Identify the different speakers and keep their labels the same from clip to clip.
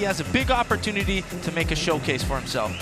Speaker 1: he has a big opportunity to make a showcase for himself.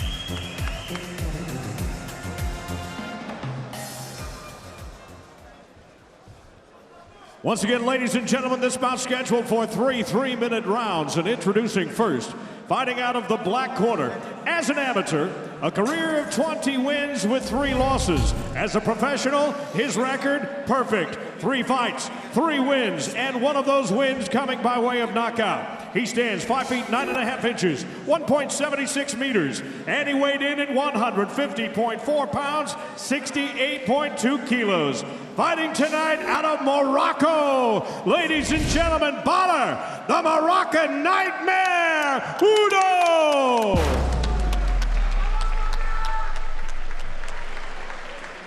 Speaker 2: Once again, ladies and gentlemen, this bout scheduled for 3 3-minute rounds. And introducing first, fighting out of the black corner, as an amateur, a career of 20 wins with 3 losses. As a professional, his record, perfect. 3 fights, 3 wins, and one of those wins coming by way of knockout. He stands 5 feet 9.5 inches, 1.76 meters, and he weighed in at 150.4 pounds, 68.2 kilos. Fighting tonight out of Morocco, ladies and gentlemen, Badr, the Moroccan Nightmare, Hudo!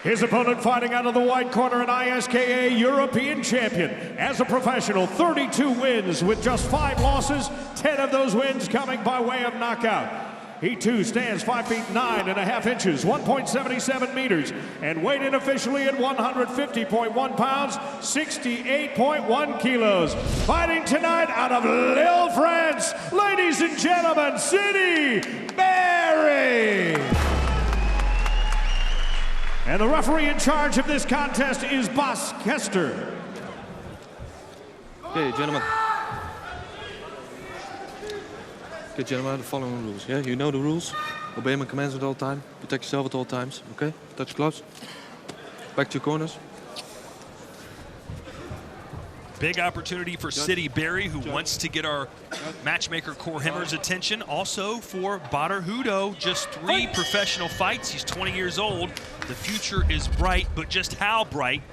Speaker 2: His opponent fighting out of the white corner, an ISKA European champion. As a professional, 32 wins with just 5 losses, 10 of those wins coming by way of knockout. He too stands 5 feet 9.5 inches, 1.77 meters, and weighed in officially at 150.1 pounds, 68.1 kilos. Fighting tonight out of Lille, France, ladies and gentlemen, Sidi Berry. And the referee in charge of this contest is Bas Kester.
Speaker 3: Okay, gentlemen. Okay, gentlemen, the following rules. Yeah, you know the rules. Obey my commands at all times. Protect yourself at all times. Okay, touch gloves. Back to your corners.
Speaker 4: Big opportunity for Sidi Berry, who wants to get our matchmaker Cor Hemmer's attention. Also for Badr Hudo, just 3 professional fights. He's 20 years old. The future is bright, but just how bright,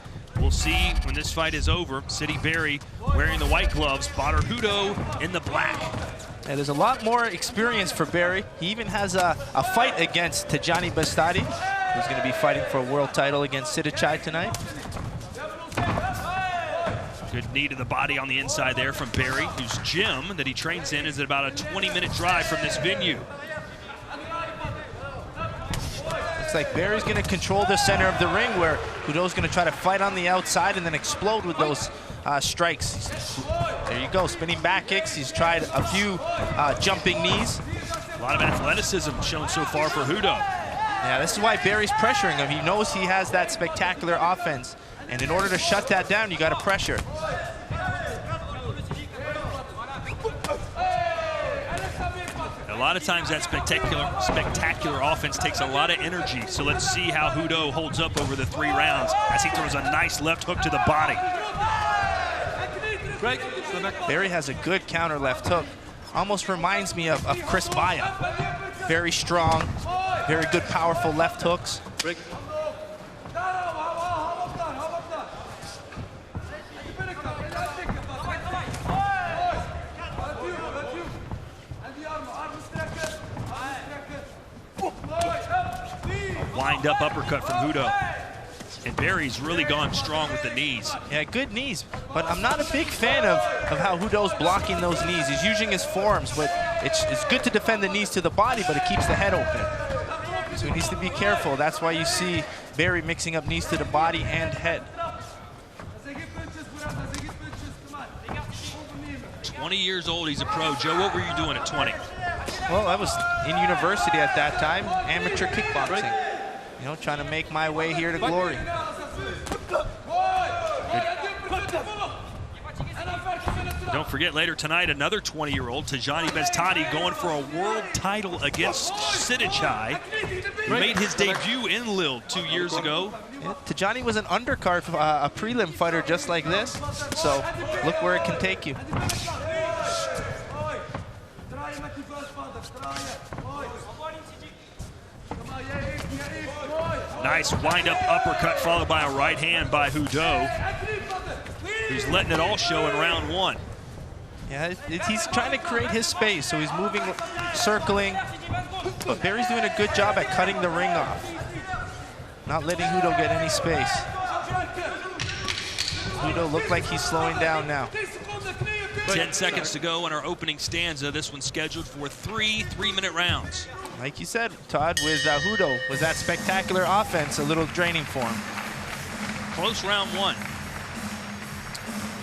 Speaker 4: we'll see when this fight is over. Sidi Berry wearing the white gloves, Badr Hudo in the black.
Speaker 1: Yeah, there's a lot more experience for Berry. He even has a fight against Tijani Bastadi, who's going to be fighting for a world title against Sidichai tonight.
Speaker 4: Good knee to the body on the inside there from Berry, whose gym that he trains in is at about a 20-minute drive from this venue.
Speaker 1: Looks like Berry's going to control the center of the ring, where Hudo's going to try to fight on the outside and then explode with those strikes. There you go, spinning back kicks. He's tried a few jumping knees.
Speaker 4: A lot of athleticism shown so far for Hudo.
Speaker 1: Yeah, this is why Berry's pressuring him. He knows he has that spectacular offense. And in order to shut that down, you got to pressure.
Speaker 4: A lot of times that spectacular offense takes a lot of energy. So let's see how Hudo holds up over the 3 rounds as he throws a nice left hook to the body.
Speaker 1: Berry has a good counter left hook. Almost reminds me of Chris Baya. Very strong, very good, powerful left hooks.
Speaker 4: Wind-up uppercut from Hudo. And Berry's really gone strong with the knees.
Speaker 1: Yeah, good knees. But I'm not a big fan of how Hudo's blocking those knees. He's using his forearms, but it's good to defend the knees to the body, but it keeps the head open. So he needs to be careful. That's why you see Berry mixing up knees to the body and head.
Speaker 4: 20 years old, he's a pro. Joe, what were you doing at 20?
Speaker 1: Well, I was in university at that time, amateur kickboxing. You know, trying to make my way here to glory.
Speaker 4: Don't forget later tonight, another 20-year-old, Tijani Bastadi, going for a world title against Sidichai, who made his debut in Lille 2 years ago.
Speaker 1: Yeah, Tijani was an undercard, a prelim fighter just like this. So look where it can take you.
Speaker 4: Nice wind-up uppercut followed by a right hand by Hudo, who's letting it all show in round 1.
Speaker 1: Yeah, he's trying to create his space, so he's moving, circling. But Berry's doing a good job at cutting the ring off, not letting Hudo get any space. Hudo looked like he's slowing down now.
Speaker 4: 10 seconds to go in our opening stanza. This one's scheduled for 3 3-minute rounds.
Speaker 1: Like you said, Todd, with Hudo, with that spectacular offense, a little draining for him.
Speaker 4: Close round 1.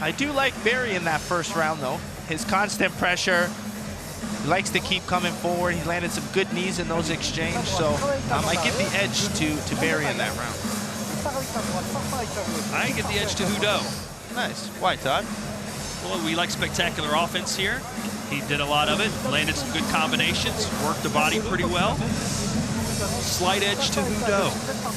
Speaker 1: I do like Berry in that first round, though. His constant pressure, He likes to keep coming forward. He landed some good knees in those exchanges, so I give the edge to Barry in that round.
Speaker 4: I give the edge to Hudo.
Speaker 1: Nice. Why, Todd?
Speaker 4: Well, we like spectacular offense here. He did a lot of it, landed some good combinations, worked the body pretty well. Slight edge to Hudo.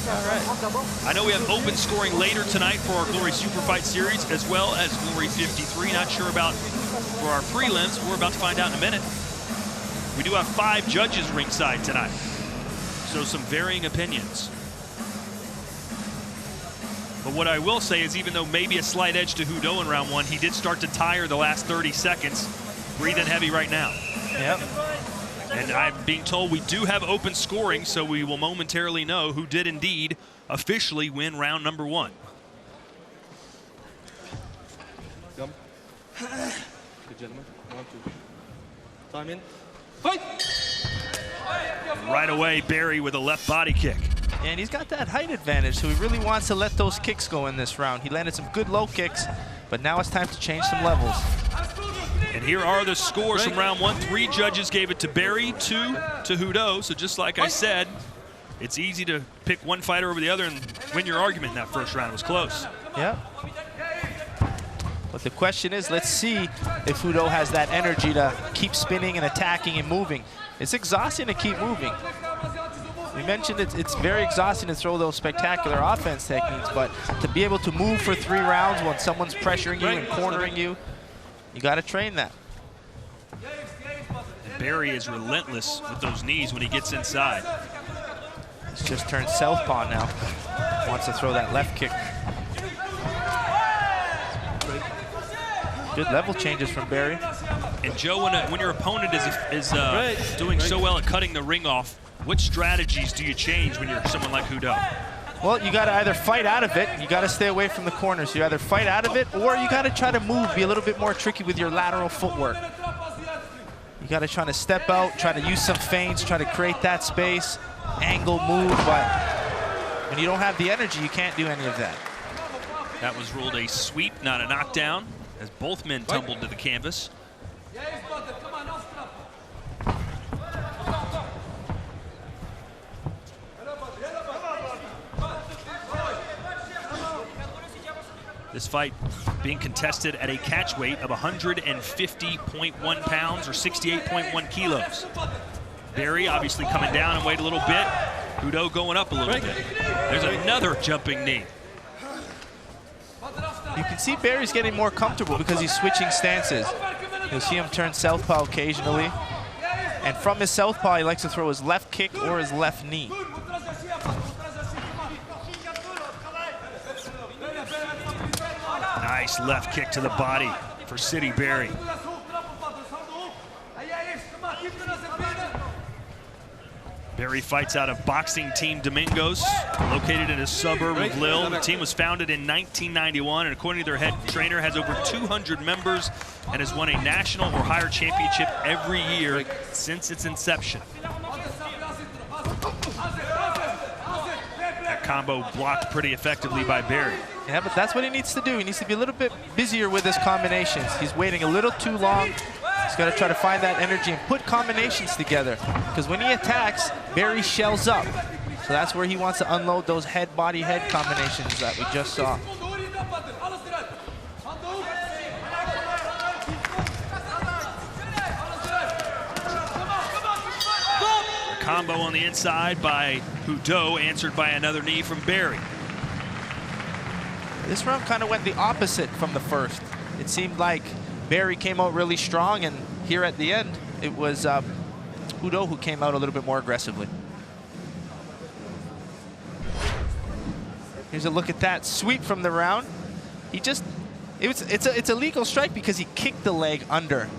Speaker 1: All right.
Speaker 4: I know we have open scoring later tonight for our Glory Super Fight Series, as well as Glory 53. Not sure about for our prelims. We're about to find out in a minute. We do have 5 judges ringside tonight, so some varying opinions. But what I will say is, even though maybe a slight edge to Hudo in round 1, he did start to tire the last 30 seconds. Breathing heavy right now.
Speaker 1: Yep.
Speaker 4: And I'm being told we do have open scoring, so we will momentarily know who did indeed officially win round number 1.
Speaker 3: Good, gentlemen. 1, 2. Time in. Fight!
Speaker 4: Right away, Barry with a left body kick.
Speaker 1: And he's got that height advantage, so he really wants to let those kicks go in this round. He landed some good low kicks, but now it's time to change some levels.
Speaker 4: And here are the scores from round 1. 3 judges gave it to Barry, 2 to Hudo. So just like I said, it's easy to pick one fighter over the other and win your argument in that first round. It was close.
Speaker 1: Yeah. But the question is, let's see if Hudo has that energy to keep spinning and attacking and moving. It's exhausting to keep moving. We mentioned it's very exhausting to throw those spectacular offense techniques, but to be able to move for 3 rounds when someone's pressuring you and cornering you, you got to train that.
Speaker 4: And Barry is relentless with those knees when he gets inside.
Speaker 1: He's just turned southpaw now. Wants to throw that left kick. Good level changes from Barry.
Speaker 4: And Joe, when your opponent is doing so well at cutting the ring off, what strategies do you change when you're someone like Hudo?
Speaker 1: Well, you got to either fight out of it, you got to stay away from the corners. You either fight out of it, or you got to try to move, be a little bit more tricky with your lateral footwork. You got to try to step out, try to use some feints, try to create that space, angle, move, but when you don't have the energy, you can't do any of that.
Speaker 4: That was ruled a sweep, not a knockdown, as both men tumbled to the canvas. This fight being contested at a catch weight of 150.1 pounds or 68.1 kilos. Barry obviously coming down and weight a little bit. Hudo going up a little bit. There's another jumping knee.
Speaker 1: You can see Barry's getting more comfortable because he's switching stances. You'll see him turn southpaw occasionally. And from his southpaw, he likes to throw his left kick or his left knee.
Speaker 4: Nice left kick to the body for City Barry. Barry fights out of Boxing Team Domingos, located in a suburb of Lille. The team was founded in 1991, and according to their head trainer, has over 200 members and has won a national or higher championship every year since its inception. That combo blocked pretty effectively by Barry.
Speaker 1: Yeah, but that's what he needs to do. He needs to be a little bit busier with his combinations. He's waiting a little too long. He's got to try to find that energy and put combinations together. Because when he attacks, Barry shells up. So that's where he wants to unload those head-body-head combinations that we just saw.
Speaker 4: A combo on the inside by Hudo, answered by another knee from Barry.
Speaker 1: This round kind of went the opposite from the first. It seemed like Barry came out really strong, and here at the end, it was Hudo who came out a little bit more aggressively. Here's a look at that sweep from the round. He just, it's a legal strike because he kicked the leg under.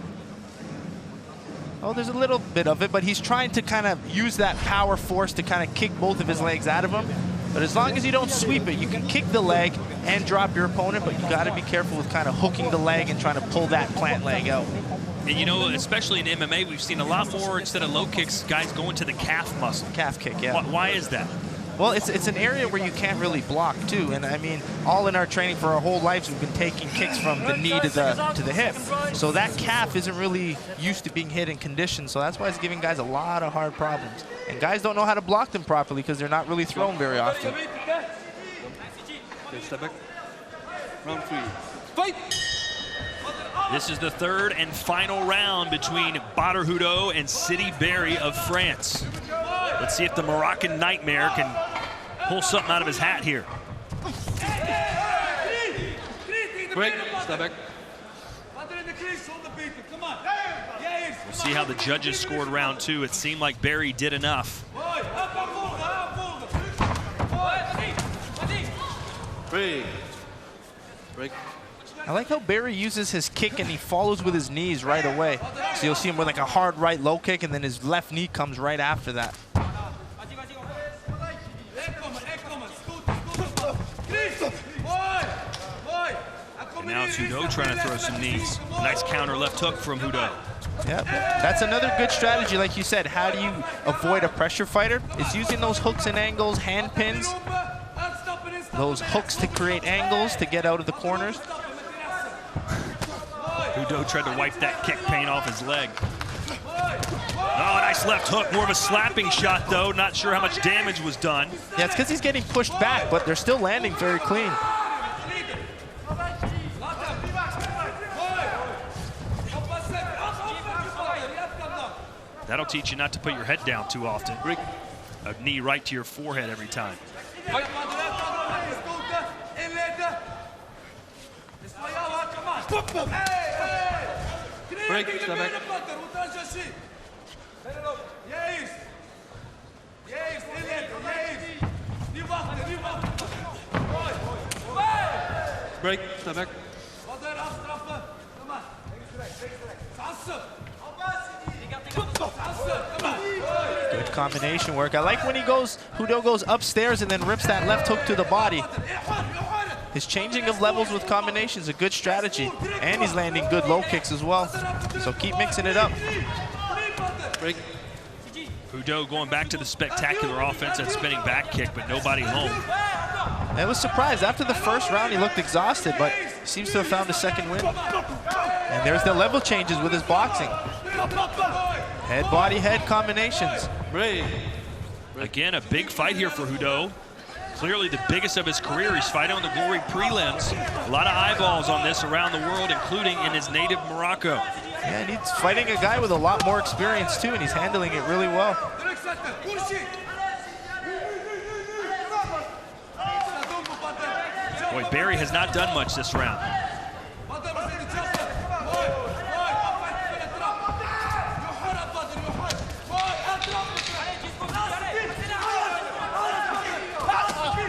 Speaker 1: Oh, there's a little bit of it, but he's trying to kind of use that power force to kind of kick both of his legs out of him. But as long as you don't sweep it, you can kick the leg and drop your opponent, but you got to be careful with kind of hooking the leg and trying to pull that plant leg out.
Speaker 4: And you know, especially in MMA, we've seen a lot more, instead of low kicks, guys going to the calf muscle.
Speaker 1: Calf kick, yeah.
Speaker 4: Why is that?
Speaker 1: Well, it's an area where you can't really block too, and I mean, all in our training for our whole lives, we've been taking kicks from the knee to the hip. So that calf isn't really used to being hit in conditions, so that's why it's giving guys a lot of hard problems. And guys don't know how to block them properly because they're not really thrown very often.
Speaker 3: Okay, step back. Round 3. Fight!
Speaker 4: This is the third and final round between Badr Hudo and Sidi Berry of France. Let's see if the Moroccan Nightmare can pull something out of his hat here.
Speaker 3: Break, step back.
Speaker 4: We'll see how the judges scored round 2. It seemed like Berry did enough.
Speaker 3: Break. Break.
Speaker 1: I like how Berry uses his kick and he follows with his knees right away. So you'll see him with like a hard right low kick and then his left knee comes right after that.
Speaker 4: And now it's Hudo trying to throw some knees. Nice counter left hook from Hudo.
Speaker 1: Yeah, that's another good strategy, like you said. How do you avoid a pressure fighter? It's using those hooks and angles, hand pins, those hooks to create angles to get out of the corners.
Speaker 4: Hudo tried to wipe that kick paint off his leg. Oh, nice left hook. More of a slapping shot, though. Not sure how much damage was done.
Speaker 1: Yeah, it's because he's getting pushed back, but they're still landing very clean.
Speaker 4: That'll teach you not to put your head down too often. A knee right to your forehead every time.
Speaker 3: Break, step back. Break, step back.
Speaker 1: Good combination work. I like when Hudo goes upstairs and then rips that left hook to the body. His changing of levels with combinations, a good strategy. And he's landing good low kicks as well. So keep mixing it up.
Speaker 3: Break.
Speaker 4: Hudo going back to the spectacular offense and spinning back kick, but nobody home.
Speaker 1: I was surprised. After the first round, he looked exhausted, but he seems to have found a second win. And there's the level changes with his boxing. Head, body, head combinations.
Speaker 3: Break.
Speaker 4: Again, a big fight here for Hudo. Clearly the biggest of his career. He's fighting on the Glory Prelims. A lot of eyeballs on this around the world, including in his native Morocco.
Speaker 1: Yeah, and he's fighting a guy with a lot more experience too, and he's handling it really well.
Speaker 4: Boy, Berry has not done much this round.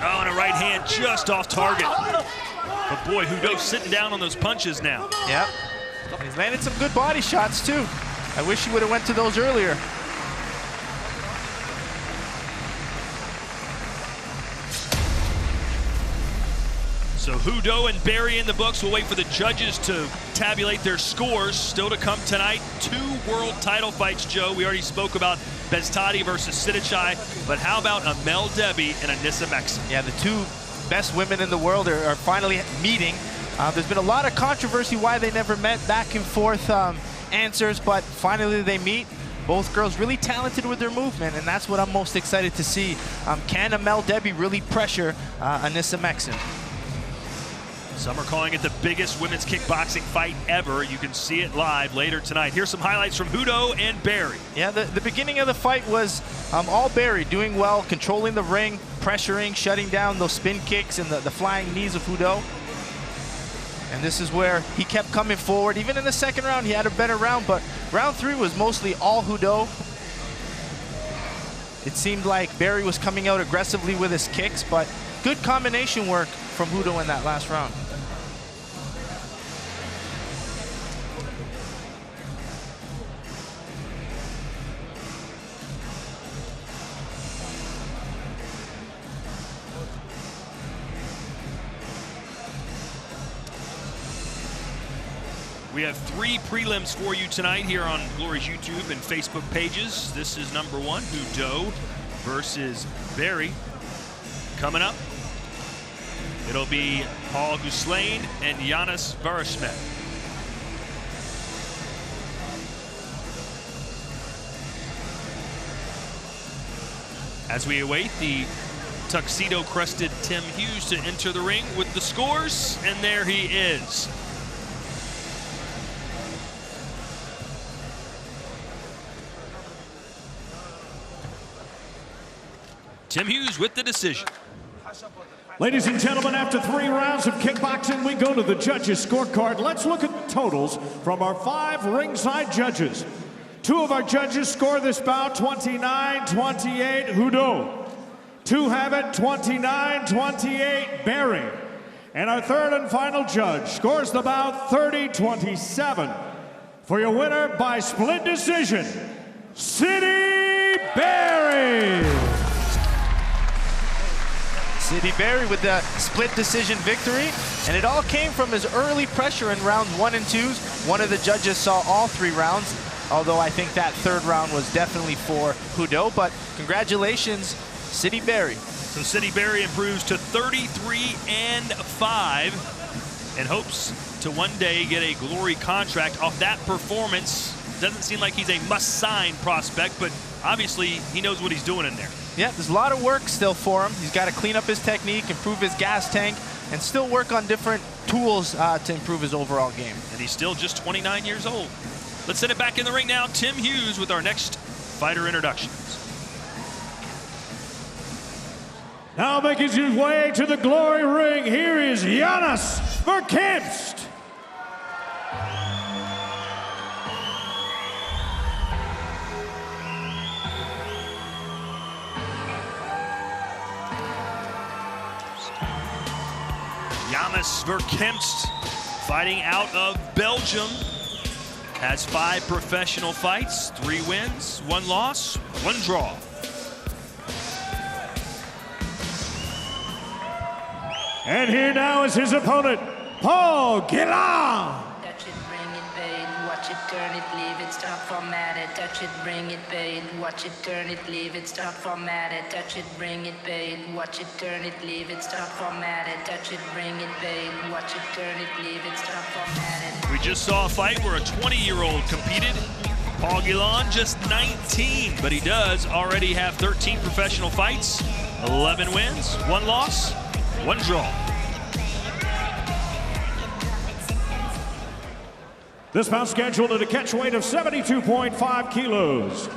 Speaker 4: Oh, and a right hand just off target. But boy, Hudo's sitting down on those punches now.
Speaker 1: Yep. He's landed some good body shots too. I wish he would have went to those earlier.
Speaker 4: So Hudo and Berry in the books. We'll wait for the judges to tabulate their scores. Still to come tonight, 2 world title fights, Joe. We already spoke about Bestati versus Sidichai, but how about Amel Debbie and Anissa Meksen?
Speaker 1: Yeah, the 2 best women in the world are finally meeting. There's been a lot of controversy why they never met, back and forth answers, but finally they meet. Both girls really talented with their movement, and that's what I'm most excited to see. Can Amel Debbie really pressure Anissa Meksen?
Speaker 4: Some are calling it the biggest women's kickboxing fight ever. You can see it live later tonight. Here's some highlights from Hudo and Berry.
Speaker 1: Yeah, the beginning of the fight was all Berry, doing well, controlling the ring, pressuring, shutting down those spin kicks and the flying knees of Hudo. And this is where he kept coming forward. Even in the second round, he had a better round, but round 3 was mostly all Hudo. It seemed like Berry was coming out aggressively with his kicks, but good combination work from Hudo in that last round.
Speaker 4: We have 3 prelims for you tonight here on Glory's YouTube and Facebook pages. This is number 1, Hudo versus Berry. Coming up, it'll be Paul Gouslain and Giannis Varusmet. As we await the tuxedo-crested Tim Hughes to enter the ring with the scores, and there he is. Tim Hughes with the decision.
Speaker 2: Ladies and gentlemen, after 3 rounds of kickboxing, we go to the judges' scorecard. Let's look at the totals from our 5 ringside judges. 2 of our judges score this bout 29-28 Hudo. 2 have it 29-28 Berry. And our 3rd and final judge scores the bout 30-27. For your winner by split decision, City Berry.
Speaker 1: City Berry with the split decision victory, and it all came from his early pressure in rounds 1 and 2. One of the judges saw all 3 rounds, although I think that 3rd round was definitely for Hudo, but congratulations, City Berry.
Speaker 4: So City Berry improves to 33-5 and hopes to one day get a Glory contract off that performance. Doesn't seem like he's a must-sign prospect, but obviously he knows what he's doing in there.
Speaker 1: Yeah, there's a lot of work still for him. He's got to clean up his technique, improve his gas tank, and still work on different tools to improve his overall game.
Speaker 4: And he's still just 29 years old. Let's send it back in the ring now. Tim Hughes with our next fighter introductions.
Speaker 2: Now making his way to the Glory ring, here is Giannis Verkemst.
Speaker 4: Giannis Verkemst, fighting out of Belgium, has 5 professional fights, 3 wins, 1 loss, 1 draw.
Speaker 2: And here now is his opponent, Paul Guillaume.
Speaker 5: Touch it, bring it, babe. Watch it, turn it, leave it, stop, format it. Touch it, bring it, babe. Watch it, turn it, leave it, stop, format it. Touch it, bring it, babe. Watch it, turn it, leave it, stop, format it. Touch it, bring it, babe. Watch it, turn it, leave it, stop, format it.
Speaker 4: We just saw a fight where a 20-year-old competed. Paul Guillaume just 19, but he does already have 13 professional fights, 11 wins, 1 loss, 1 draw.
Speaker 2: This bout scheduled at a catch weight of 72.5 kilos.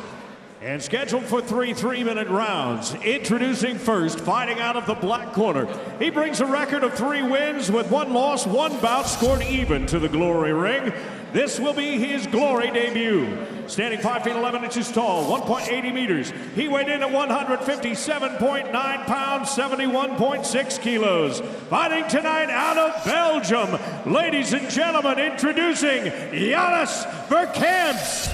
Speaker 2: And scheduled for 3 3-minute rounds. Introducing first, fighting out of the black corner. He brings a record of 3 wins with 1 loss, 1 bout scored even to the Glory ring. This will be his Glory debut. Standing 5 feet 11 inches tall, 1.80 meters. He weighed in at 157.9 pounds, 71.6 kilos. Fighting tonight out of Belgium. Ladies and gentlemen, introducing Giannis Verkemst.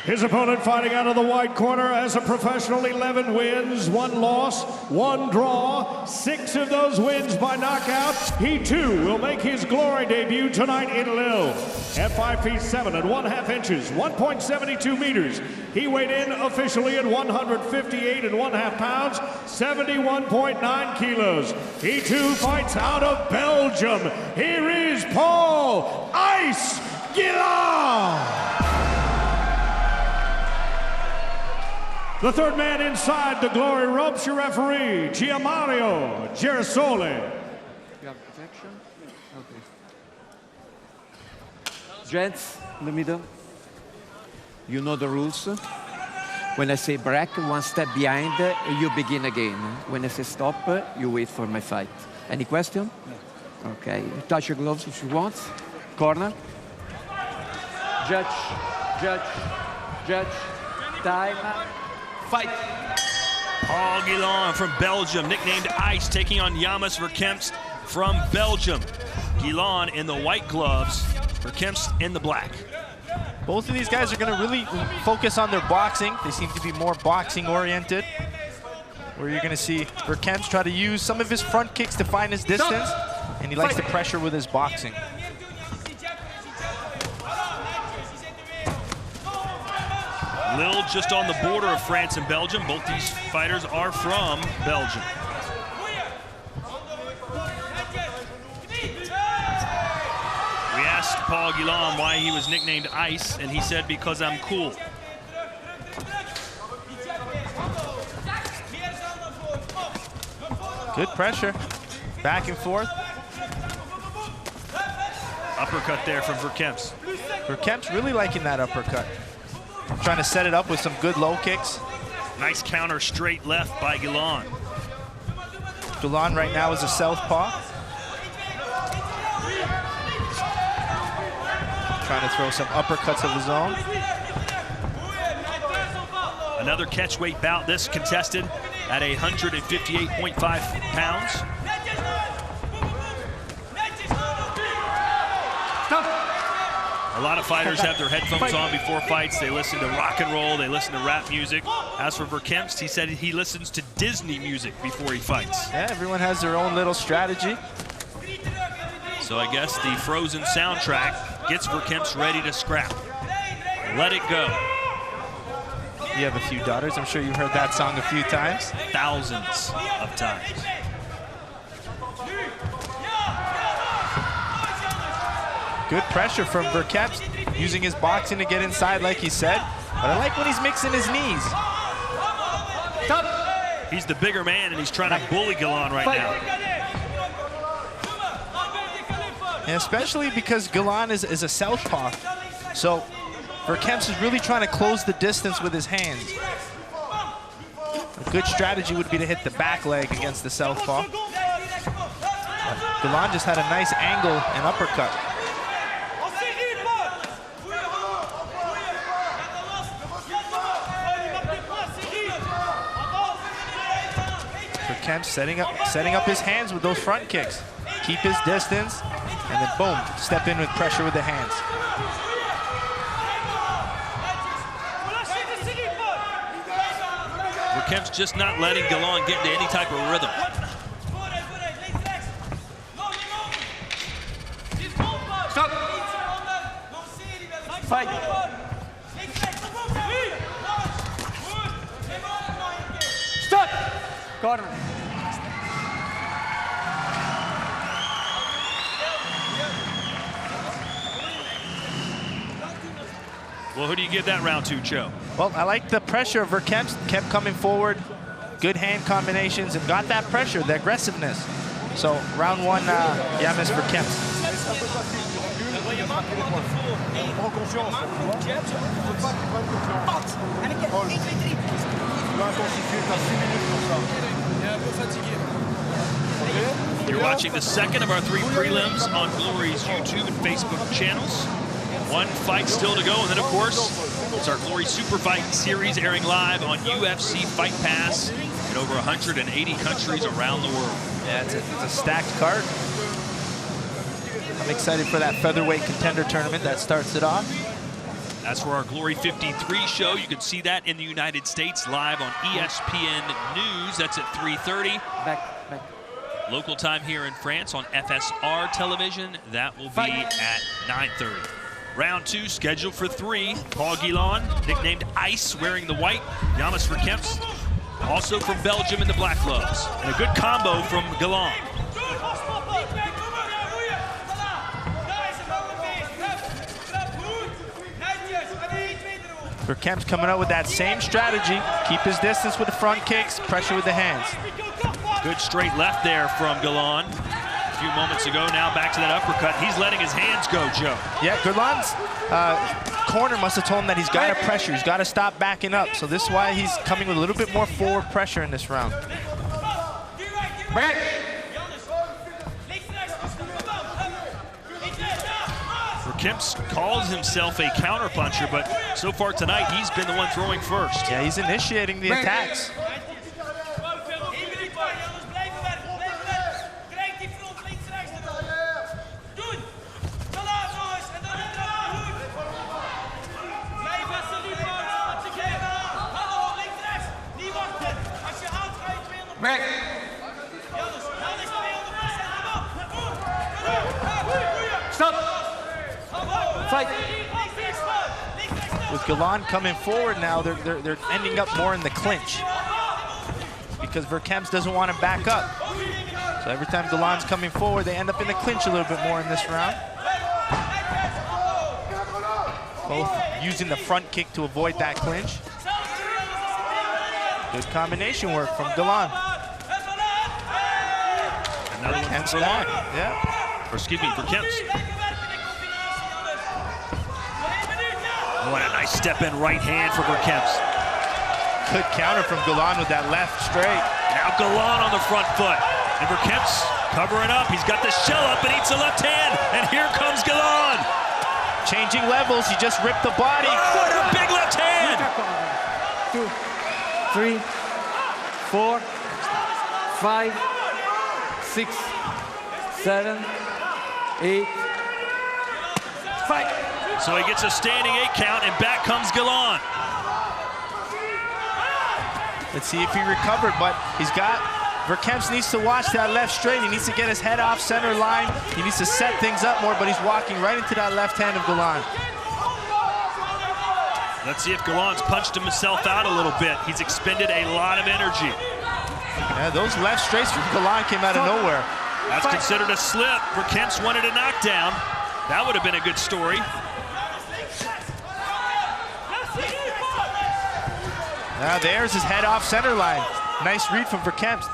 Speaker 2: His opponent fighting out of the white corner has a professional 11 wins, 1 loss, 1 draw, 6 of those wins by knockout. He too will make his Glory debut tonight in Lille. At 5 feet 7 and 1/2 inches, 1.72 meters. He weighed in officially at 158 and 1/2 pounds, 71.9 kilos. He too fights out of Belgium. Here is Paul Ice Guillaume. The 3rd man inside the Glory ropes, your referee, Gianmario Girasole.
Speaker 6: You have protection? Okay. Gents, in the middle. You know the rules. When I say break, 1 step behind, you begin again. When I say stop, you wait for my fight. Any question? No. Okay. Touch your gloves if you want. Corner. Judge, judge, judge. Time. Fight.
Speaker 4: Paul Guillaume from Belgium, nicknamed Ice, taking on Giannis Verkemst from Belgium. Guillaume in the white gloves, Verkemst in the black.
Speaker 1: Both of these guys are going to really focus on their boxing. They seem to be more boxing oriented, where you're going to see Verkemst try to use some of his front kicks to find his distance, and he likes to pressure with his boxing.
Speaker 4: Lille just on the border of France and Belgium. Both these fighters are from Belgium. We asked Paul Guillaume why he was nicknamed Ice, and he said, because I'm cool.
Speaker 1: Good pressure, back and forth.
Speaker 4: Uppercut there from Verkemps.
Speaker 1: Verkemps really liking that uppercut. Trying to set it up with some good low kicks.
Speaker 4: Nice counter straight left by Guillaume.
Speaker 1: Guillaume right now is a southpaw. Trying to throw some uppercuts of his own.
Speaker 4: Another catchweight bout, this contested at 158.5 pounds. A lot of fighters have their headphones on before fights. They listen to rock and roll, they listen to rap music. As for Verkemps, he said he listens to Disney music before he fights.
Speaker 1: Yeah, everyone has their own little strategy.
Speaker 4: So I guess the Frozen soundtrack gets Verkemps ready to scrap. Let it go.
Speaker 1: You have a few daughters. I'm sure you heard that song a few times.
Speaker 4: Thousands of times.
Speaker 1: Good pressure from Verkemps, using his boxing to get inside like he said. But I like when he's mixing his knees.
Speaker 4: He's the bigger man and he's trying to bully Guillaume right now.
Speaker 1: And especially because Guillaume is a southpaw. So Verkemps is really trying to close the distance with his hands. A good strategy would be to hit the back leg against the southpaw. Guillaume just had a nice angle and uppercut. Verkemps setting up his hands with those front kicks. Keep his distance, and then boom, step in with pressure with the hands.
Speaker 4: Verkemps just not letting Guillaume get into any type of rhythm.
Speaker 6: Stop. Fight. Stop. Corner.
Speaker 4: Well, who do you give that round to, Joe?
Speaker 1: Well, I like the pressure of Verkemps, kept coming forward, good hand combinations, and got that pressure, the aggressiveness. So round one, yeah, Miss Verkemps.
Speaker 4: You're watching the second of our 3 prelims on Glory's YouTube and Facebook channels. One fight still to go, and then, of course, it's our Glory Super Fight series airing live on UFC Fight Pass in over 180 countries around the world.
Speaker 1: Yeah, it's a stacked card. I'm excited for that featherweight contender tournament that starts it off.
Speaker 4: As for our Glory 53 show, you can see that in the United States live on ESPN News. That's at 3:30.
Speaker 6: Back.
Speaker 4: Local time here in France on FSR television. That will be at 9:30. Round 2 scheduled for 3. Paul Guillaume, nicknamed Ice, wearing the white. Yamis Verkemps, also from Belgium, in the black gloves. And a good combo from Guillaume.
Speaker 1: Verkemps coming out with that same strategy. Keep his distance with the front kicks, pressure with the hands.
Speaker 4: Good straight left there from Guillaume. A few moments ago, now back to that uppercut. He's letting his hands go, Joe.
Speaker 1: Yeah, Guillaume's corner must have told him that he's got to pressure. He's got to stop backing up. So this is why he's coming with a little bit more forward pressure in this round.
Speaker 4: Verkemps calls himself a counterpuncher, but so far tonight, he's been the one throwing first.
Speaker 1: Yeah, he's initiating the attacks.
Speaker 6: Stop. Fight.
Speaker 1: with Galan coming forward now, they're ending up more in the clinch because Verkemps doesn't want to back up. So every time Galan's coming forward, they end up in the clinch a little bit more in this round. Both using the front kick to avoid that clinch. Good combination work from Galan.
Speaker 4: Another one for
Speaker 1: back.
Speaker 4: Galan.
Speaker 1: Yeah.
Speaker 4: Or excuse me, Verkemps. Oh, and a nice step in right hand for Verkemps.
Speaker 1: Good counter from Galan with that left straight.
Speaker 4: Now Galan on the front foot. And Verkemps covering up. He's got the shell up and eats a left hand. And here comes Galan.
Speaker 1: Changing levels, he just ripped the body.
Speaker 4: Oh, what a big left hand!
Speaker 6: 2, 3, 4, 5, 6, 7, 8, 5.
Speaker 4: So he gets a standing 8 count, and back comes Galan.
Speaker 1: Let's see if he recovered, but he's got, Verkemps needs to watch that left straight. He needs to get his head off center line. He needs to set things up more, but he's walking right into that left hand of Galan.
Speaker 4: Let's see if Galan's punched himself out a little bit. He's expended a lot of energy.
Speaker 1: Yeah, those left straights from Galan came out of nowhere.
Speaker 4: That's considered a slip. Verkemps wanted a knockdown. That would have been a good story.
Speaker 1: Now there's his head off center line. Nice read from Verkemps.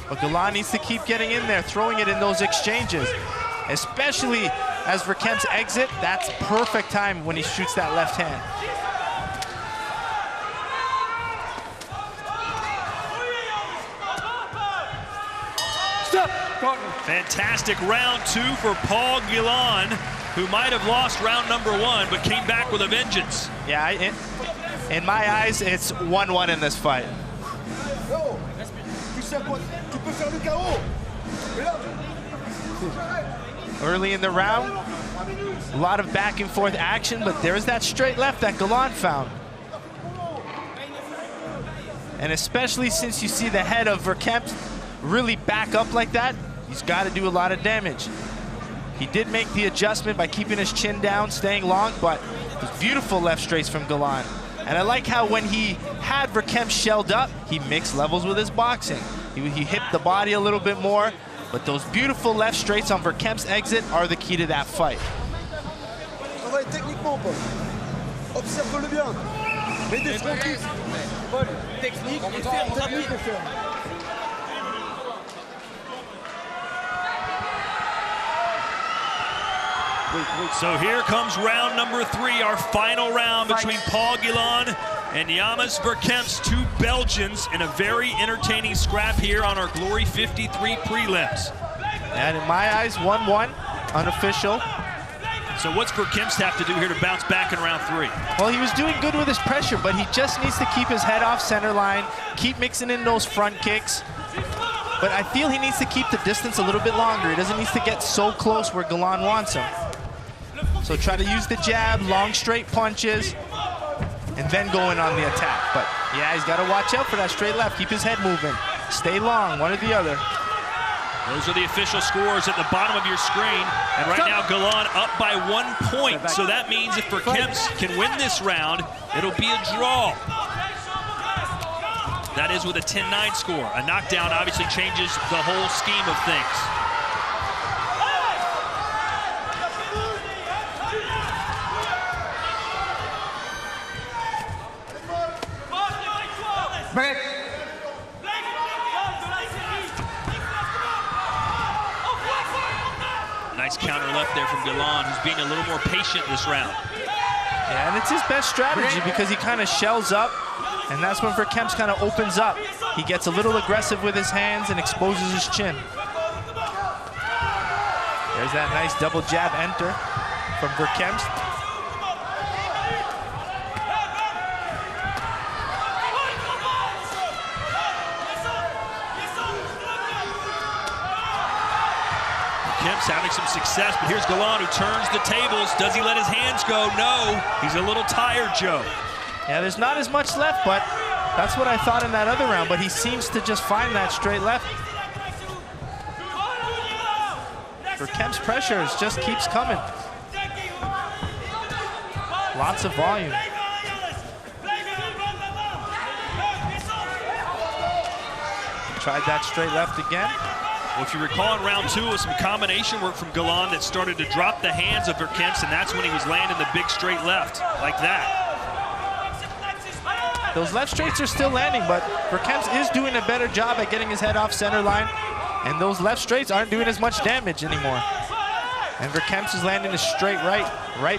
Speaker 1: But Galan needs to keep getting in there, throwing it in those exchanges. Especially as Verkemps exit, that's perfect time when he shoots that left hand.
Speaker 6: Stop!
Speaker 4: Fantastic round 2 for Paul Galan, who might have lost round number 1, but came back with a vengeance.
Speaker 1: Yeah, in my eyes, it's 1-1 in this fight. Early in the round, a lot of back and forth action, but there's that straight left that Galan found. And especially since you see the head of Verkemps really back up like that, he's got to do a lot of damage. He did make the adjustment by keeping his chin down, staying long, but beautiful left straights from Galan. And I like how when he had Verkemps shelled up, he mixed levels with his boxing. He hit the body a little bit more, but those beautiful left straights on Verkemps' exit are the key to that fight.
Speaker 7: Travaille techniquement, Paul. Observe-le bien. Mets des front kicks. Paul, technique et ferme, technique et ferme.
Speaker 4: So here comes round number 3, our final round between Paul Galan and Yamas Verkemps, 2 Belgians, in a very entertaining scrap here on our Glory 53 prelims.
Speaker 1: And in my eyes, 1-1, unofficial.
Speaker 4: So what's Verkemps have to do here to bounce back in round 3?
Speaker 1: Well, he was doing good with his pressure, but he just needs to keep his head off center line, keep mixing in those front kicks. But I feel he needs to keep the distance a little bit longer. He doesn't need to get so close where Galan wants him. So try to use the jab, long straight punches, and then go in on the attack. But yeah, he's got to watch out for that straight left. Keep his head moving. Stay long, one or the other.
Speaker 4: Those are the official scores at the bottom of your screen. And right now, Galan up by 1 point. So that means if Verkemps can win this round, it'll be a draw. That is with a 10-9 score. A knockdown obviously changes the whole scheme of things. Nice counter left there from Galan, who's being a little more patient this round.
Speaker 1: Yeah, and it's his best strategy because he kind of shells up, and that's when Verkemps kind of opens up. He gets a little aggressive with his hands and exposes his chin. There's that nice double jab enter from Verkemps.
Speaker 4: Verkemps having some success, but here's Galan who turns the tables. Does he let his hands go? No. He's a little tired, Joe.
Speaker 1: Yeah, there's not as much left, but that's what I thought in that other round, but he seems to just find that straight left. Verkemps' pressure just keeps coming. Lots of volume. Tried that straight left again.
Speaker 4: Well, if you recall in round 2, it was some combination work from Galan that started to drop the hands of Verkemps, and that's when he was landing the big straight left, like that.
Speaker 1: Those left straights are still landing, but Verkemps is doing a better job at getting his head off center line, and those left straights aren't doing as much damage anymore. And Verkemps is landing a straight right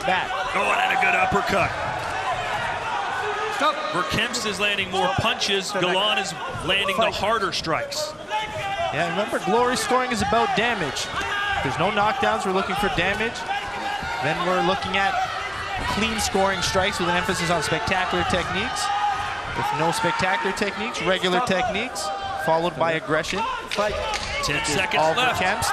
Speaker 1: back.
Speaker 4: Oh, and a good uppercut. Verkemps is landing more punches. Galan is landing the harder strikes.
Speaker 1: Yeah, remember, Glory scoring is about damage. There's no knockdowns, we're looking for damage. Then we're looking at clean scoring strikes with an emphasis on spectacular techniques. With no spectacular techniques, regular techniques, followed by aggression.
Speaker 4: 10 seconds
Speaker 1: all
Speaker 4: left.
Speaker 1: Verkemps.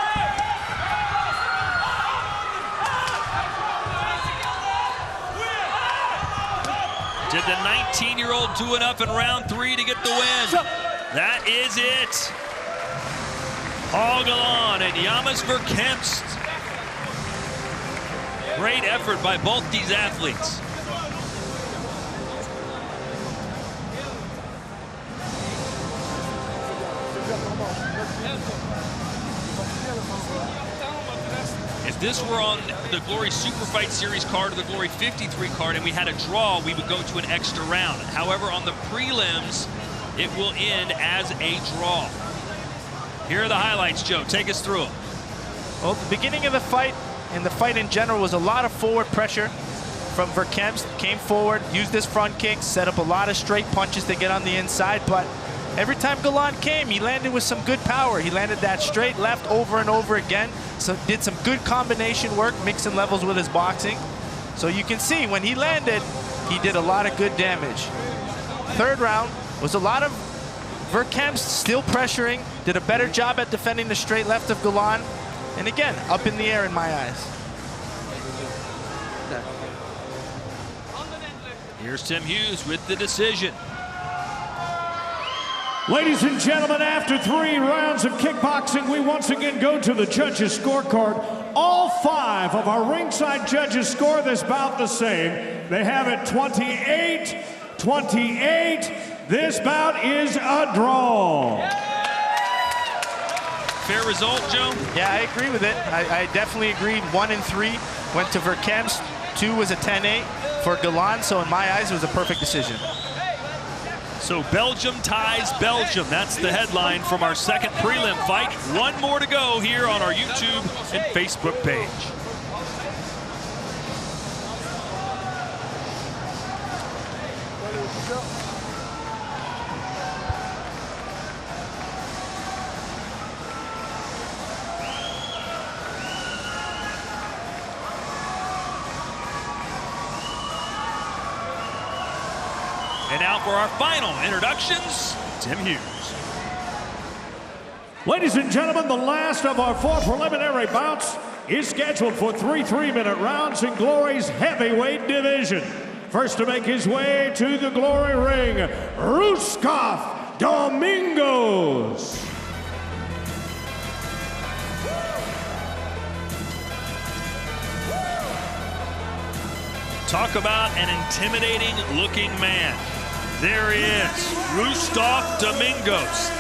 Speaker 4: Did the 19-year-old do enough in round 3 to get the win? That is it. Paul Galan and Yamas Verkemps. Great effort by both these athletes. If this were on the Glory Super Fight Series card or the Glory 53 card and we had a draw, we would go to an extra round. However, on the prelims, it will end as a draw. Here are the highlights, Joe. Take us through them.
Speaker 1: Well, the beginning of the fight and the fight in general was a lot of forward pressure from Verkemps. Came forward, used his front kicks, set up a lot of straight punches to get on the inside, but every time Galan came, he landed with some good power. He landed that straight left over and over again. So did some good combination work, mixing levels with his boxing. So you can see when he landed, he did a lot of good damage. Third round was a lot of Verkemps still pressuring, did a better job at defending the straight left of Galan. And again, up in the air in my eyes.
Speaker 4: Here's Tim Hughes with the decision.
Speaker 2: Ladies and gentlemen, after 3 rounds of kickboxing, we once again go to the judges' scorecard. All 5 of our ringside judges score this bout the same. They have it 28-28. This bout is a draw.
Speaker 4: Fair result, Joe?
Speaker 1: Yeah, I agree with it. I definitely agreed. 1 and 3 went to Verkemps. 2 was a 10-8 for Galan. So in my eyes, it was a perfect decision.
Speaker 4: So Belgium ties Belgium. That's the headline from our second prelim fight. 1 more to go here on our YouTube and Facebook page. And now for our final introductions, Tim Hughes.
Speaker 2: Ladies and gentlemen, the last of our 4 preliminary bouts is scheduled for 3 3-minute rounds in Glory's heavyweight division. First to make his way to the Glory ring, Ruskov Domingos.
Speaker 4: Talk about an intimidating looking man. There he is, Ruskov Domingos.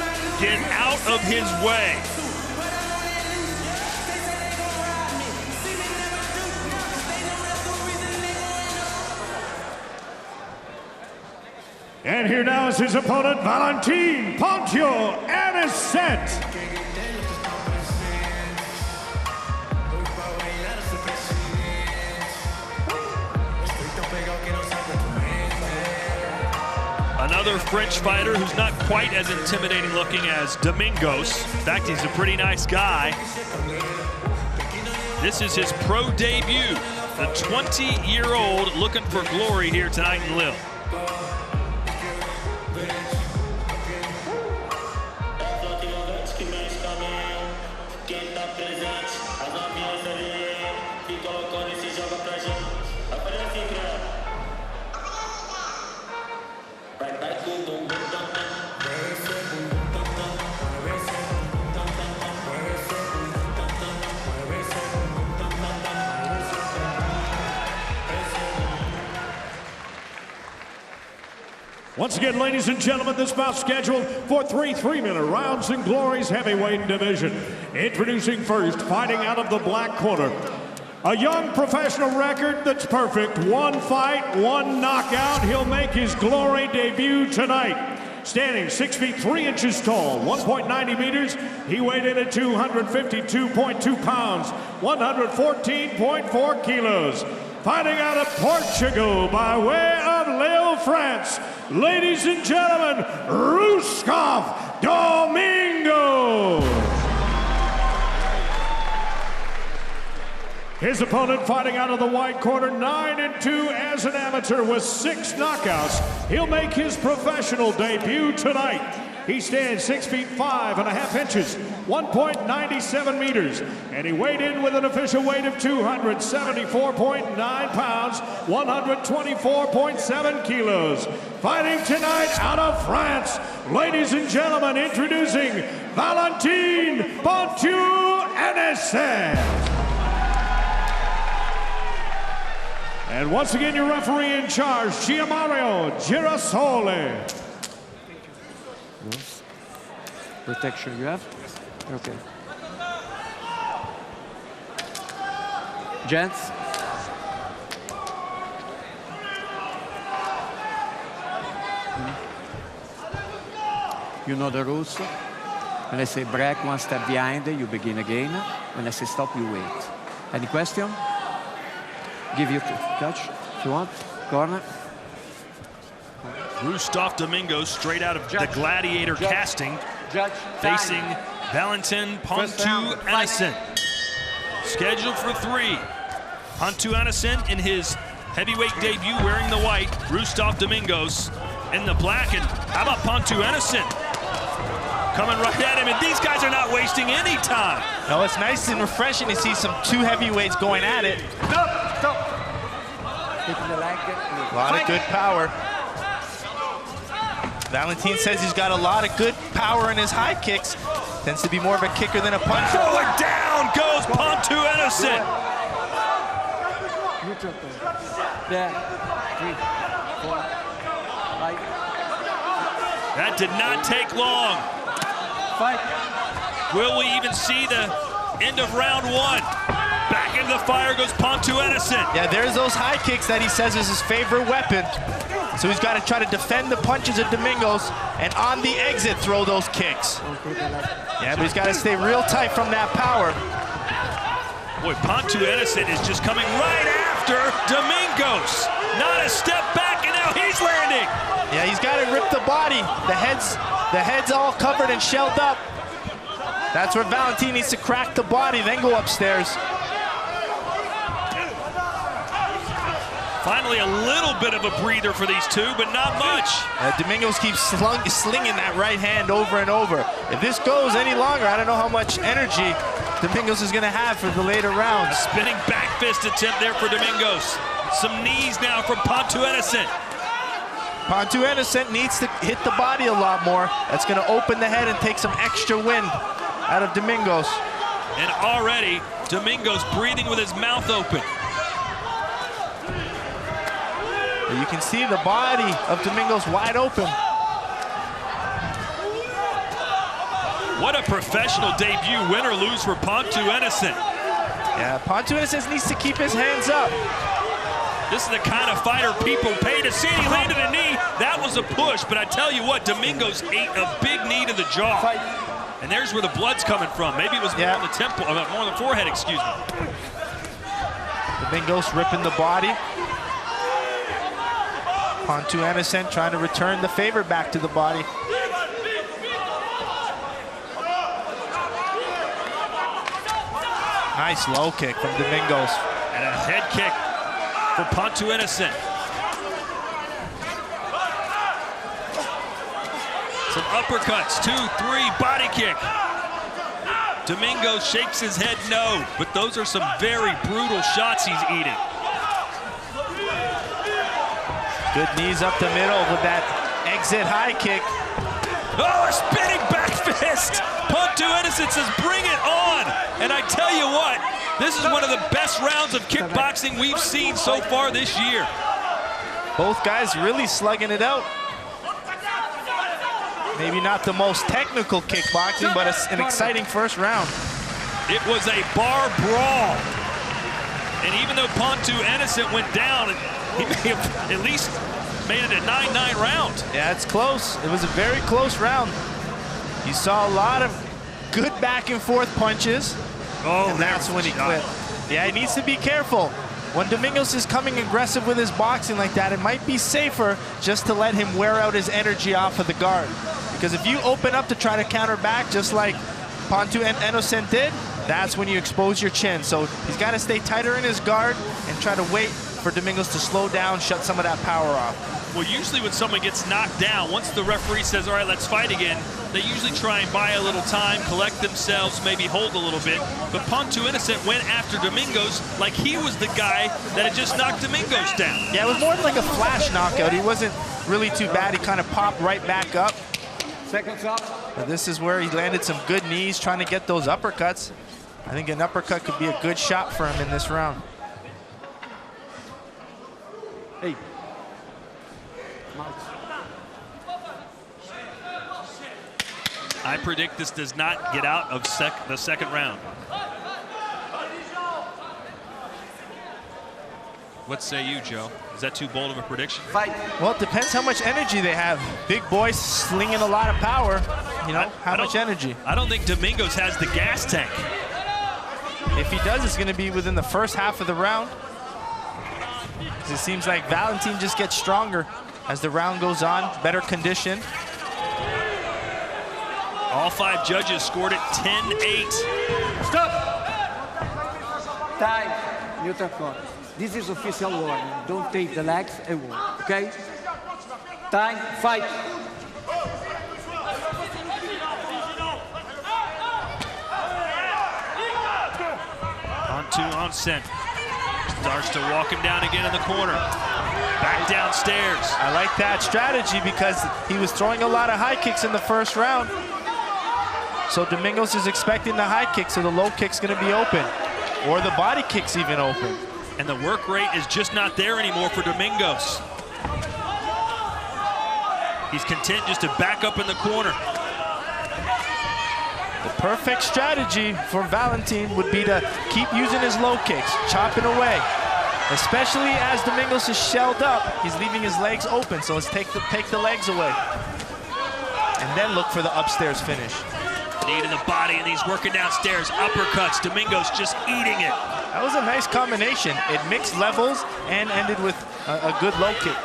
Speaker 4: Get out of his way.
Speaker 2: And here now is his opponent, Valentin Pontio Anisset.
Speaker 4: Another French fighter who's not quite as intimidating looking as Domingos. In fact, he's a pretty nice guy. This is his pro debut. The 20-year-old looking for glory here tonight in Lille.
Speaker 2: Once again, ladies and gentlemen, this bout scheduled for 3 3-minute rounds in Glory's heavyweight division. Introducing first, fighting out of the black corner. A young professional record that's perfect. 1 fight, 1 knockout. He'll make his Glory debut tonight. Standing 6 feet 3 inches tall, 1.90 meters. He weighed in at 252.2 pounds, 114.4 kilos. Fighting out of Portugal by way of Lille, France. Ladies and gentlemen, Ruskov Domingo. His opponent fighting out of the white corner, 9-2 as an amateur with 6 knockouts. He'll make his professional debut tonight. He stands 6 feet 5.5 inches, 1.97 meters, and he weighed in with an official weight of 274.9 pounds, 124.7 kilos. Fighting tonight out of France, ladies and gentlemen, introducing Valentin Pontu-Enese. And once again, your referee in charge, Gianmario Girasole.
Speaker 6: Protection you have? Okay. Gents. You know the rules. When I say break, 1 step behind, you begin again. When I say stop, you wait. Any question? Give you touch if you want. Corner.
Speaker 4: Ruskov Domingo, straight out of the Gladiator casting, facing Valentin Pontu-Enese. Scheduled for 3. Pontu-Enese in his heavyweight debut wearing the white. Ruskov Domingos in the black. And how about Pontu-Enese? Coming right at him, and these guys are not wasting any time.
Speaker 1: No, it's nice and refreshing to see some 2 heavyweights going at it. A lot of good power. Valentin says he's got a lot of good power in his high kicks. Tends to be more of a kicker than a puncher.
Speaker 4: Oh, and down goes Pontu-Enese. That did not take long. Will we even see the end of round 1? Back into the fire goes Pontu-Enese.
Speaker 1: Yeah, there's those high kicks that he says is his favorite weapon. So he's got to try to defend the punches of Domingos and on the exit throw those kicks. Yeah, but he's got to stay real tight from that power.
Speaker 4: Boy, Pontu-Enese is just coming right after Domingos. Not a step back, and now he's landing.
Speaker 1: Yeah, he's got to rip the body. The head's all covered and shelled up. That's where Valentin needs to crack the body, then go upstairs.
Speaker 4: Finally, a little bit of a breather for these two, but not much.
Speaker 1: Domingos keeps slinging that right hand over and over. If this goes any longer, I don't know how much energy Domingos is going to have for the later rounds.
Speaker 4: A spinning back fist attempt there for Domingos. Some knees now from Pontu-Enese.
Speaker 1: Pontu-Enese needs to hit the body a lot more. That's going to open the head and take some extra wind out of Domingos.
Speaker 4: And already, Domingos breathing with his mouth open.
Speaker 1: You can see the body of Domingos wide open.
Speaker 4: What a professional debut, win or lose for Pontu-Enese.
Speaker 1: Yeah, Pontu-Enese needs to keep his hands up.
Speaker 4: This is the kind of fighter people pay to see. He landed a knee. That was a push, but I tell you what, Domingos ate a big knee to the jaw. And there's where the blood's coming from. Maybe it was more on the temple, more on the forehead, excuse me.
Speaker 1: Domingos ripping the body. Pontu-Enese trying to return the favor back to the body. Nice low kick from Domingos.
Speaker 4: And a head kick for Pontu-Enese. Some uppercuts, 2, 3, body kick. Domingos shakes his head no, but those are some very brutal shots he's eating.
Speaker 1: Good knees up the middle with that exit high kick.
Speaker 4: Oh, a spinning back fist. Pontu-Enese says, bring it on. And I tell you what, this is one of the best rounds of kickboxing we've seen so far this year.
Speaker 1: Both guys really slugging it out. Maybe not the most technical kickboxing, but it's an exciting first round.
Speaker 4: It was a bar brawl. And even though Pontu Innocent went down, he may have at least made it a 9-9 round.
Speaker 1: Yeah, it's close. It was a very close round. You saw a lot of good back and forth punches.
Speaker 4: Oh,
Speaker 1: and that's when he quit. Yeah, he needs to be careful. When Domingos is coming aggressive with his boxing like that, it might be safer just to let him wear out his energy off of the guard. Because if you open up to try to counter back, just like Pontu and Innocent did, that's when you expose your chin. So he's got to stay tighter in his guard and try to wait for Domingos to slow down, shut some of that power off.
Speaker 4: Well, usually when someone gets knocked down, once the referee says, all right, let's fight again, they usually try and buy a little time, collect themselves, maybe hold a little bit. But Pontu Innocent went after Domingos like he was the guy that had just knocked Domingos down.
Speaker 1: Yeah, it was more like a flash knockout. He wasn't really too bad. He kind of popped right back up.
Speaker 6: Seconds up.
Speaker 1: But this is where he landed some good knees, trying to get those uppercuts. I think an uppercut could be a good shot for him in this round.
Speaker 6: Hey.
Speaker 4: I predict this does not get out of the second round. What say you, Joe? Is that too bold of a prediction?
Speaker 6: Fight.
Speaker 1: Well, it depends how much energy they have. Big boy slinging a lot of power. You know, how much energy?
Speaker 4: I don't think Domingos has the gas tank.
Speaker 1: If he does, it's going to be within the first half of the round. It seems like Valentin just gets stronger as the round goes on, better condition.
Speaker 4: All 5 judges scored it 10-8.
Speaker 6: Stop. Time. Neutral corner. This is official warning. Don't take the legs and walk, okay? Time. Fight.
Speaker 4: Pontu Innocent starts to walk him down again in the corner. Back downstairs.
Speaker 1: I like that strategy because he was throwing a lot of high kicks in the first round. So Domingos is expecting the high kick, so the low kick's going to be open. Or the body kick's even open.
Speaker 4: And the work rate is just not there anymore for Domingos. He's content just to back up in the corner.
Speaker 1: The perfect strategy for Valentin would be to keep using his low kicks, chopping away. Especially as Domingos is shelled up, he's leaving his legs open, so let's take the legs away. And then look for the upstairs finish.
Speaker 4: Knee to the body, and he's working downstairs. Uppercuts, Domingos just eating it.
Speaker 1: That was a nice combination. It mixed levels and ended with a good low kick.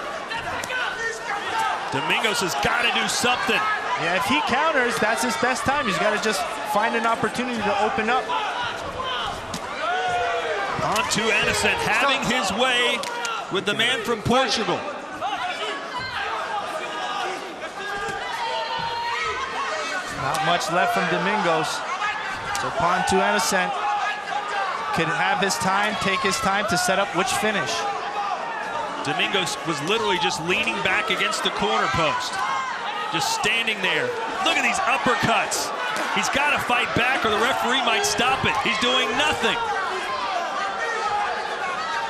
Speaker 4: Domingos has got to do something.
Speaker 1: Yeah, if he counters, that's his best time. He's got to just find an opportunity to open up.
Speaker 4: Pontu Innocent having his way with the man from Portugal.
Speaker 1: Not much left from Domingos. So Pontu Innocent could have his time, take his time to set up which finish.
Speaker 4: Domingos was literally just leaning back against the corner post. Just standing there. Look at these uppercuts. He's got to fight back or the referee might stop it. He's doing nothing.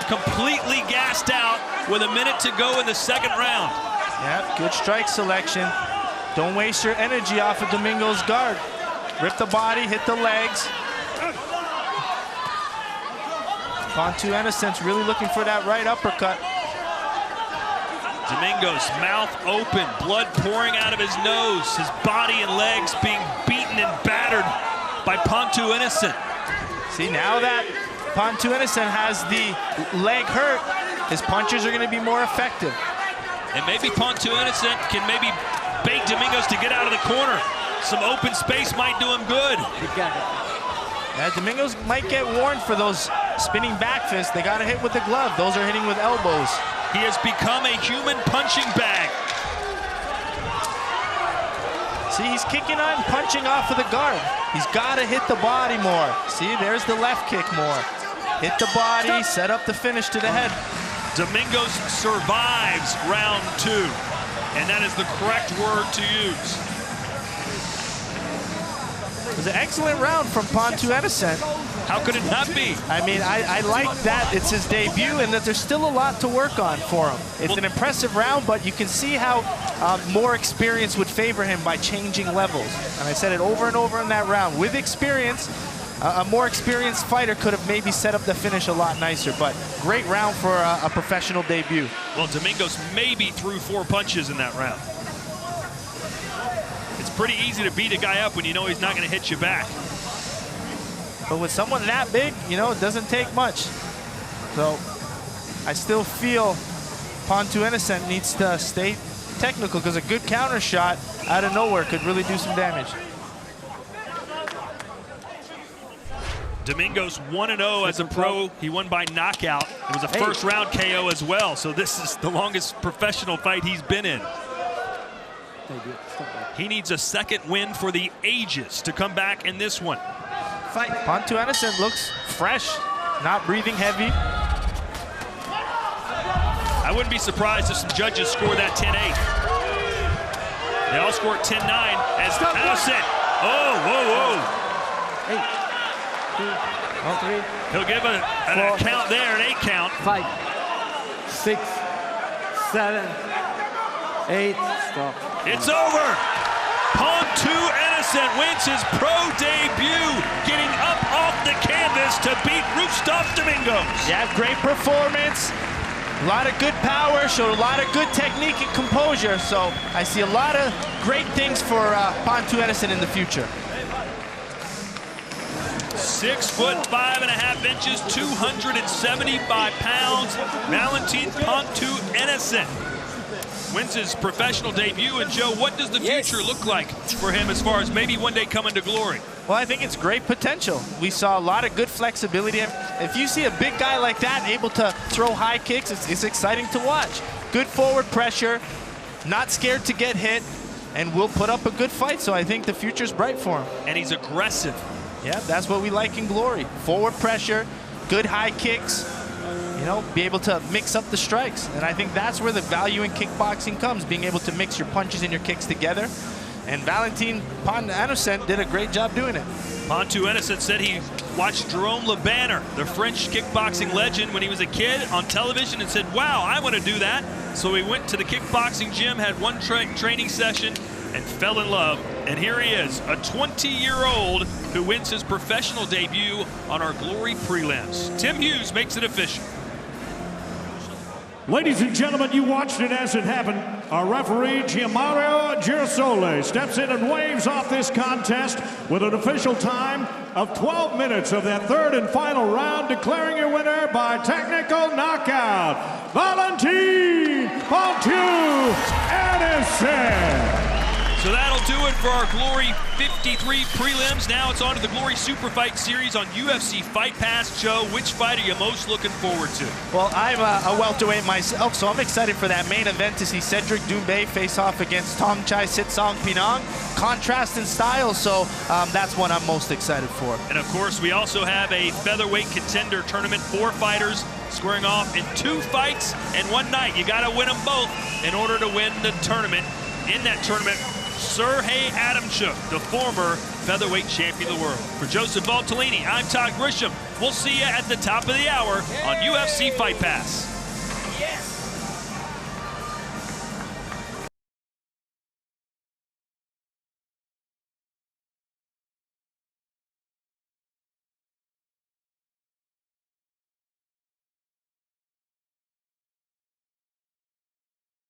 Speaker 4: Completely gassed out with a minute to go in the second round.
Speaker 1: Yep, good strike selection. Don't waste your energy off of Domingos' guard. Rip the body, hit the legs. Pontu Innocent's really looking for that right uppercut.
Speaker 4: Domingos, mouth open, blood pouring out of his nose, his body and legs being beaten and battered by Pontu Innocent.
Speaker 1: See, now that Pontu Innocent has the leg hurt, his punches are going to be more effective.
Speaker 4: And maybe Pontu Innocent can maybe bait Domingos to get out of the corner. Some open space might do him good.
Speaker 1: Yeah, Domingos might get warned for those spinning back fists. They got to hit with the glove. Those are hitting with elbows.
Speaker 4: He has become a human punching bag.
Speaker 1: See, he's kicking on and punching off of the guard. He's got to hit the body more. See, there's the left kick more. Hit the body, set up the finish to the head.
Speaker 4: Domingos survives round 2, and that is the correct word to use.
Speaker 1: It was an excellent round from Pontu Innocent.
Speaker 4: How could it not be?
Speaker 1: I mean, I like that it's his debut and that there's still a lot to work on for him. It's an impressive round, but you can see how more experience would favor him by changing levels. And I said it over and over in that round. With experience, a more experienced fighter could have maybe set up the finish a lot nicer, but great round for a professional debut.
Speaker 4: Well, Domingos maybe threw 4 punches in that round. It's pretty easy to beat a guy up when you know he's not going to hit you back.
Speaker 1: But with someone that big, you know, it doesn't take much. So I still feel Pontu Innocent needs to stay technical, because a good counter shot out of nowhere could really do some damage.
Speaker 4: Domingos 1-0 as a pro. He won by knockout. It was a first round KO as well. So this is the longest professional fight he's been in. He needs a second win for the ages to come back in this one.
Speaker 1: Pontu Innocent looks fresh, not breathing heavy.
Speaker 4: I wouldn't be surprised if some judges score that 10-8. They all scored 10-9 as Innocent. Oh, whoa, whoa.
Speaker 6: 2, 3.
Speaker 4: He'll give an count there, an 8 count.
Speaker 6: 5, 6, 7, 8. Stop.
Speaker 4: It's over. Pontu Innocent wins his pro debut, getting up off the canvas to beat Rustaf Domingos.
Speaker 1: Yeah, great performance. A lot of good power, showed a lot of good technique and composure. So I see a lot of great things for Pontu Innocent in the future.
Speaker 4: 6 foot 5.5 inches, 275 pounds. Valentin Pontu Innocent wins his professional debut. And Joe, what does the future look like for him as far as maybe one day coming to glory?
Speaker 1: Well, I think it's great potential. We saw a lot of good flexibility. If you see a big guy like that able to throw high kicks, it's exciting to watch. Good forward pressure, not scared to get hit, and will put up a good fight. So I think the future's bright for him.
Speaker 4: And he's aggressive.
Speaker 1: Yeah, that's what we like in glory. Forward pressure, good high kicks, you know, be able to mix up the strikes. And I think that's where the value in kickboxing comes, being able to mix your punches and your kicks together. And Valentin Pontu Innocent did a great job doing it.
Speaker 4: Pontu Innocent said he watched Jerome Le Banner, the French kickboxing legend, when he was a kid on television and said, wow, I want to do that. So he went to the kickboxing gym, had one training session, and fell in love. And here he is, a 20-year-old who wins his professional debut on our Glory Prelims. Tim Hughes makes it official.
Speaker 2: Ladies and gentlemen, you watched it as it happened. Our referee, Gianmario Girasole, steps in and waves off this contest with an official time of 12 minutes of that third and final round, declaring your winner by technical knockout, Valentin Pontu Innocent.
Speaker 4: So that'll do it for our Glory 53 prelims. Now it's on to the Glory Super Fight Series on UFC Fight Pass. Joe, which fight are you most looking forward to?
Speaker 1: Well, I'm a welterweight myself, so I'm excited for that main event to see Cedric Doumbé face off against Thongchai Sitsongpeenong. Contrast in style, so that's what I'm most excited for.
Speaker 4: And of course, we also have a featherweight contender tournament, 4 fighters squaring off in 2 fights in one night. You got to win them both in order to win the tournament. In that tournament, Sergey Adamchuk, the former featherweight champion of the world. For Joseph Valtellini, I'm Todd Grisham. We'll see you at the top of the hour on UFC Fight Pass.